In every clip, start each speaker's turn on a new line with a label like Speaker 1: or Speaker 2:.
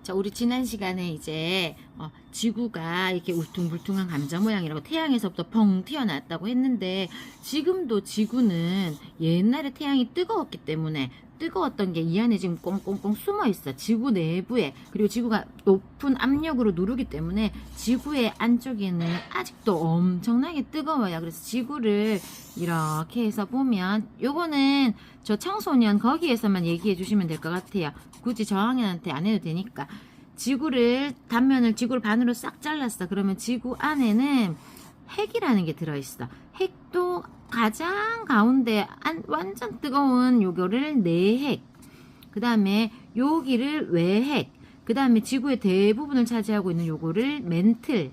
Speaker 1: 자, 우리 지난 시간에 이제 지구가 이렇게 울퉁불퉁한 감자 모양이라고 태양에서부터 펑 튀어나왔다고 했는데, 지금도 지구는 옛날에 태양이 뜨거웠기 때문에 뜨거웠던 게 이 안에 지금 꽁꽁꽁 숨어 있어. 지구 내부에. 그리고 지구가 높은 압력으로 누르기 때문에 지구의 안쪽에는 아직도 엄청나게 뜨거워요. 그래서 지구를 이렇게 해서 보면, 요거는 저 청소년 거기에서만 얘기해 주시면 될 것 같아요. 굳이 저학년한테 안 해도 되니까. 지구를 반으로 싹 잘랐어. 그러면 지구 안에는 핵이라는 게 들어있어. 핵도 가장 가운데 완전 뜨거운 요거를 내핵, 그 다음에 여기를 외핵, 그 다음에 지구의 대부분을 차지하고 있는 요거를 멘틀,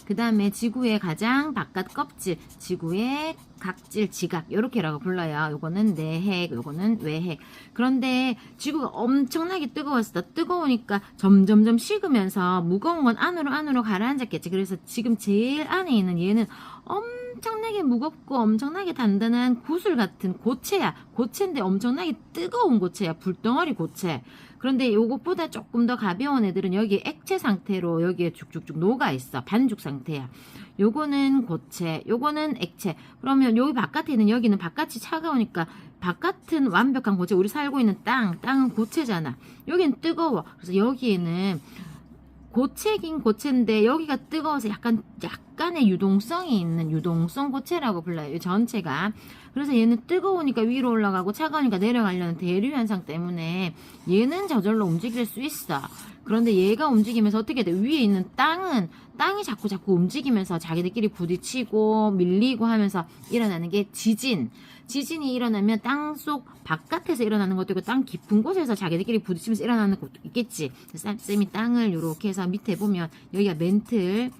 Speaker 1: 그 다음에 지구의 가장 바깥 껍질, 지구의 각질, 지각, 요렇게라고 불러요. 요거는 내핵, 요거는 외핵. 그런데 지구가 엄청나게 뜨거웠어. 뜨거우니까 점점점 식으면서 무거운 건 안으로 가라앉았겠지. 그래서 지금 제일 안에 있는 얘는 엄청나게 무겁고 엄청나게 단단한 구슬 같은 고체야. 고체인데 엄청나게 뜨거운 고체야. 불덩어리 고체. 그런데 요것보다 조금 더 가벼운 애들은 여기 액체 상태로 여기에 쭉쭉쭉 녹아 있어. 반죽 상태야. 요거는 고체, 요거는 액체. 그러면 여기 바깥에 있는 여기는 바깥이 차가우니까 바깥은 완벽한 고체. 우리 살고 있는 땅은 고체잖아. 여기는 뜨거워. 그래서 여기에는 고체긴 고체인데 여기가 뜨거워서 약간의 유동성이 있는 유동성 고체라고 불러요. 이 전체가. 그래서 얘는 뜨거우니까 위로 올라가고 차가우니까 내려가려는 대류 현상 때문에 얘는 저절로 움직일 수 있어. 그런데 얘가 움직이면서 어떻게 돼? 위에 있는 땅이 자꾸 움직이면서 자기들끼리 부딪히고 밀리고 하면서 일어나는 게 지진. 지진이 일어나면 땅속 바깥에서 일어나는 것도 있고 땅 깊은 곳에서 자기들끼리 부딪히면서 일어나는 것도 있겠지. 쌤이 땅을 이렇게 해서 밑에 보면 여기가 멘틀,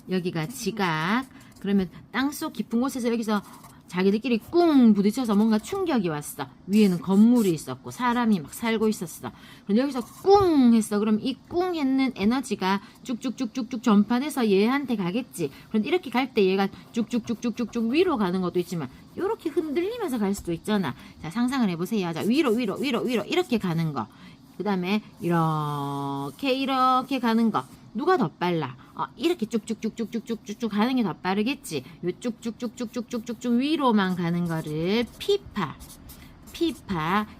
Speaker 1: 여기가 지각. 그러면 땅속 깊은 곳에서 여기서 자기들끼리 꿍 부딪혀서 뭔가 충격이 왔어. 위에는 건물이 있었고 사람이 막 살고 있었어. 그런데 여기서 꿍 했어. 그럼 이 꿍 했는 에너지가 쭉쭉쭉쭉쭉 전파돼서 얘한테 가겠지. 그런데 이렇게 갈 때 얘가 쭉쭉쭉쭉쭉 위로 가는 것도 있지만 이렇게 흔들리면서 갈 수도 있잖아. 자, 상상을 해보세요. 자, 위로 이렇게 가는 거. 그 다음에 이렇게 가는 거. 누가 더 빨라? 이렇게 쭉쭉쭉쭉쭉쭉쭉 가는 게 더 빠르겠지. 요 쭉쭉쭉쭉쭉쭉쭉 위로만 가는 거를 피파,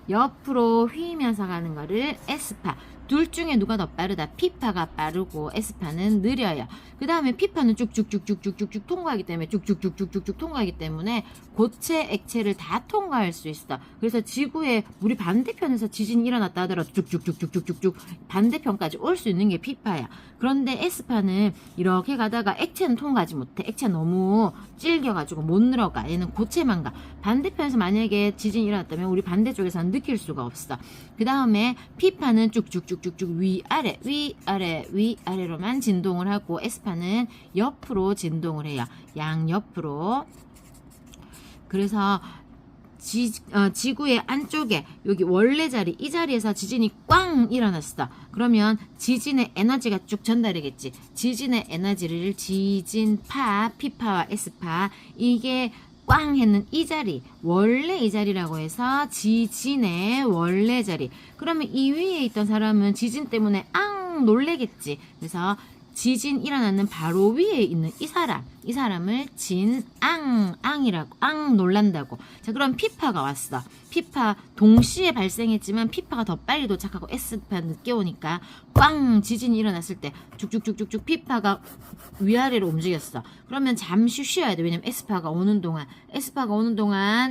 Speaker 1: 옆으로 휘면서 가는 거를 에스파. 둘 중에 누가 더 빠르다? 피파가 빠르고 에스파는 느려요. 그 다음에 피파는 쭉쭉쭉쭉쭉쭉 통과하기 때문에 쭉쭉쭉쭉쭉 통과하기 때문에 고체, 액체를 다 통과할 수 있어. 그래서 지구의 우리 반대편에서 지진이 일어났다 하더라도 쭉쭉쭉쭉쭉쭉 반대편까지 올 수 있는 게 피파야. 그런데 에스파는 이렇게 가다가 액체는 통과하지 못해. 액체 너무 질겨가지고 못 늘어가. 얘는 고체만 가. 반대편에서 만약에 지진이 일어났다면 우리 반대쪽에서는 느낄 수가 없어. 그 다음에 피파는 쭉쭉쭉쭉쭉 위아래로만 진동을 하고 에스파는 옆으로 진동을 해요. 양옆으로. 그래서 지구의 안쪽에 여기 원래 자리, 이 자리에서 지진이 꽝 일어났어. 그러면 지진의 에너지가 쭉 전달되겠지. 지진의 에너지를 지진파, 피파와 에스파, 이게 꽝 했는 이 자리, 원래 이 자리라고 해서 지진의 원래 자리. 그러면 이 위에 있던 사람은 지진 때문에 놀래겠지. 그래서 지진 일어나는 바로 위에 있는 이 사람을 진앙이라고, 놀란다고. 자, 그럼 피파가 왔어. 피파 동시에 발생했지만 피파가 더 빨리 도착하고 에스파 늦게 오니까 꽝 지진이 일어났을 때 쭉쭉쭉쭉쭉 피파가 위아래로 움직였어. 그러면 잠시 쉬어야 돼. 왜냐면 에스파가 오는 동안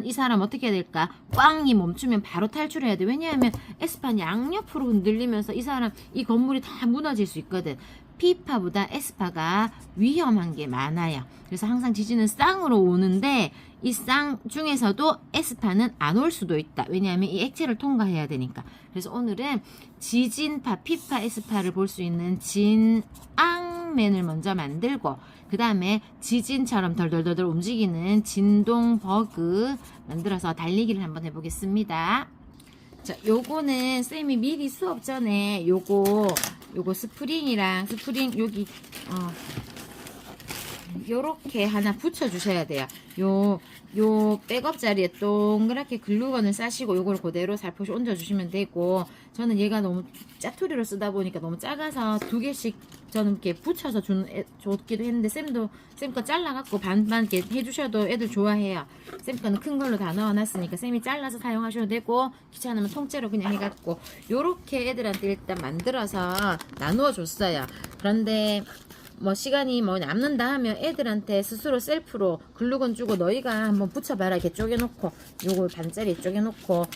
Speaker 1: 이 사람 어떻게 해야 될까? 꽝이 멈추면 바로 탈출해야 돼. 왜냐하면 에스파는 양옆으로 흔들리면서 이 건물이 다 무너질 수 있거든. 피파보다 에스파가 위험한 게 많아요. 그래서 항상 지진은 쌍으로 오는데 이 쌍 중에서도 에스파는 안 올 수도 있다. 왜냐하면 이 액체를 통과해야 되니까. 그래서 오늘은 지진파, 피파, 에스파를 볼 수 있는 진앙맨을 먼저 만들고, 그 다음에 지진처럼 덜덜덜 움직이는 진동버그 만들어서 달리기를 한번 해보겠습니다. 자, 요거는 쌤이 미리 수업 전에 요거 스프링 여기 요렇게 하나 붙여 주셔야 돼요. 요 백업 자리에 동그랗게 글루건을 싸시고 요걸 그대로 살포시 얹어 주시면 되고, 저는 얘가 너무 짜투리로 쓰다 보니까 너무 작아서 2개씩 저는 이렇게 붙여서 줬기도 했는데, 쌤 거 잘라갖고 반반 이렇게 해주셔도 애들 좋아해요. 쌤 거는 큰 걸로 다 넣어놨으니까 쌤이 잘라서 사용하셔도 되고, 귀찮으면 통째로 그냥 해갖고 요렇게 애들한테 일단 만들어서 나누어 줬어요. 그런데 뭐 시간이 뭐 남는다 하면 애들한테 스스로 셀프로 글루건 주고 너희가 한번 붙여봐라 이렇게 쪼개놓고, 요걸 반짜리 쪼개놓고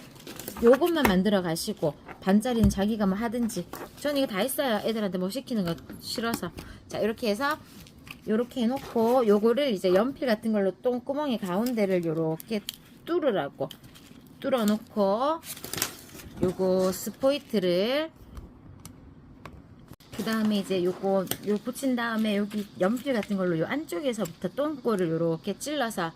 Speaker 1: 요것만 만들어 가시고, 반짜리는 자기가 뭐 하든지. 저는 이거 다 했어요. 애들한테 뭐 시키는 거 싫어서. 자, 이렇게 해서 요렇게 해놓고, 요거를 이제 연필 같은 걸로 똥구멍의 가운데를 요렇게 뚫으라고 뚫어놓고, 요거 스포이트를 그 다음에 이제 요 붙인 다음에 여기 연필 같은 걸로 요 안쪽에서부터 똥꼬를 요렇게 찔러서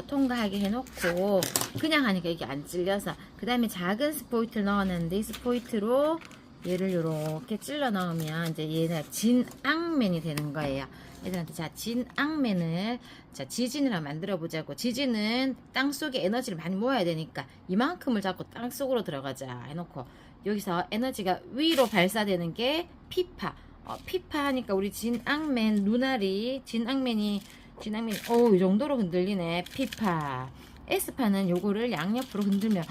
Speaker 1: 통과하게 해놓고, 그냥 하니까 이게 안 찔려서, 그 다음에 작은 스포이트를 넣어놨는데 이 스포이트로 얘를 요렇게 찔러 넣으면 이제 얘는 진앙맨이 되는 거예요. 얘들한테 자, 진앙맨을 자 지진을 한번 만들어 보자고. 지진은 땅속에 에너지를 많이 모아야 되니까 이만큼을 잡고 땅속으로 들어가자 해놓고, 여기서 에너지가 위로 발사되는 게 피파. 피파 하니까 우리 진앙맨 눈알이 진앙맨이 이 정도로 흔들리네. 피파. 에스파는 요거를 양옆으로 흔들면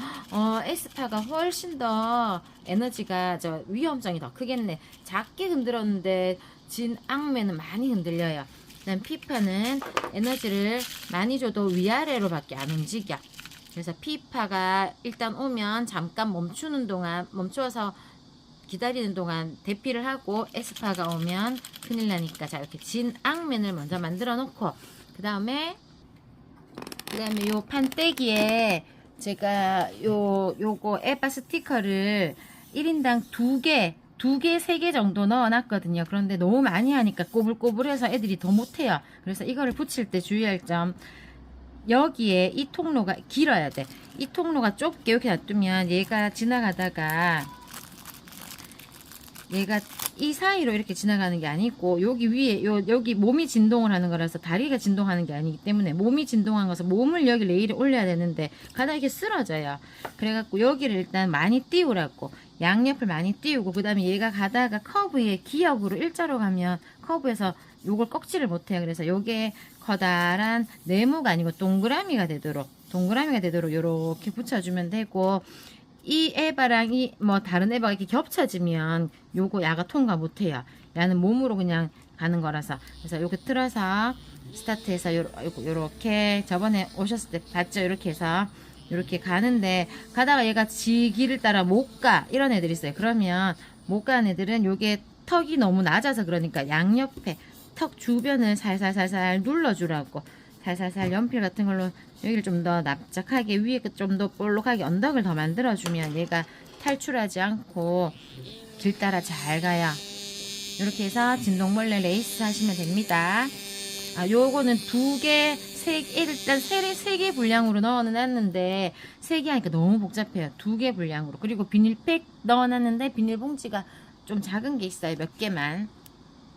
Speaker 1: 에스파가 훨씬 더 에너지가 위험성이 더 크겠네. 작게 흔들었는데 진앙맨은 많이 흔들려요. 그다음 피파는 에너지를 많이 줘도 위아래로 밖에 안 움직여. 그래서 피파가 일단 오면 잠깐 멈추어서 기다리는 동안 대피를 하고, 에스파가 오면 큰일 나니까, 자, 이렇게 진앙맨을 먼저 만들어 놓고, 그 다음에 요 판때기에 제가 요거 에바 스티커를 1인당 2개, 3개 정도 넣어 놨거든요. 그런데 너무 많이 하니까 꼬불꼬불해서 애들이 더 못해요. 그래서 이거를 붙일 때 주의할 점, 여기에 이 통로가 길어야 돼. 이 통로가 좁게 이렇게 놔두면 얘가 지나가다가 얘가 이 사이로 이렇게 지나가는 게 아니고, 여기 위에 여기 몸이 진동을 하는 거라서 다리가 진동하는 게 아니기 때문에, 몸이 진동한 것은 몸을 여기 레일에 올려야 되는데 가다 이렇게 쓰러져요. 그래갖고 여기를 일단 많이 띄우라고, 양옆을 많이 띄우고, 그 다음에 얘가 가다가 커브에 기역으로 일자로 가면 커브에서 요걸 꺾지를 못해요. 그래서 요게 커다란 네모가 아니고 동그라미가 되도록 요렇게 붙여주면 되고, 이 에바랑 뭐 다른 에바가 이렇게 겹쳐지면 요거 야가 통과 못해요. 야는 몸으로 그냥 가는 거라서. 그래서 요거 틀어서 스타트해서 요렇게 저번에 오셨을 때 봤죠? 이렇게 해서 요렇게 가는데, 가다가 얘가 지 길을 따라 못 가 이런 애들이 있어요. 그러면 못 가는 애들은 요게 턱이 너무 낮아서 그러니까 양옆에 턱 주변을 살살살살 눌러주라고, 살살살 연필 같은 걸로 여기를 좀 더 납작하게, 위에 좀 더 볼록하게 언덕을 더 만들어주면 얘가 탈출하지 않고 길 따라 잘 가요. 이렇게 해서 진동벌레 레이스 하시면 됩니다. 요거는 2개, 3개, 일단 3개 분량으로 넣어놨는데 3개 하니까 너무 복잡해요. 2개 분량으로. 그리고 비닐팩 넣어놨는데 비닐봉지가 좀 작은 게 있어요. 몇 개만.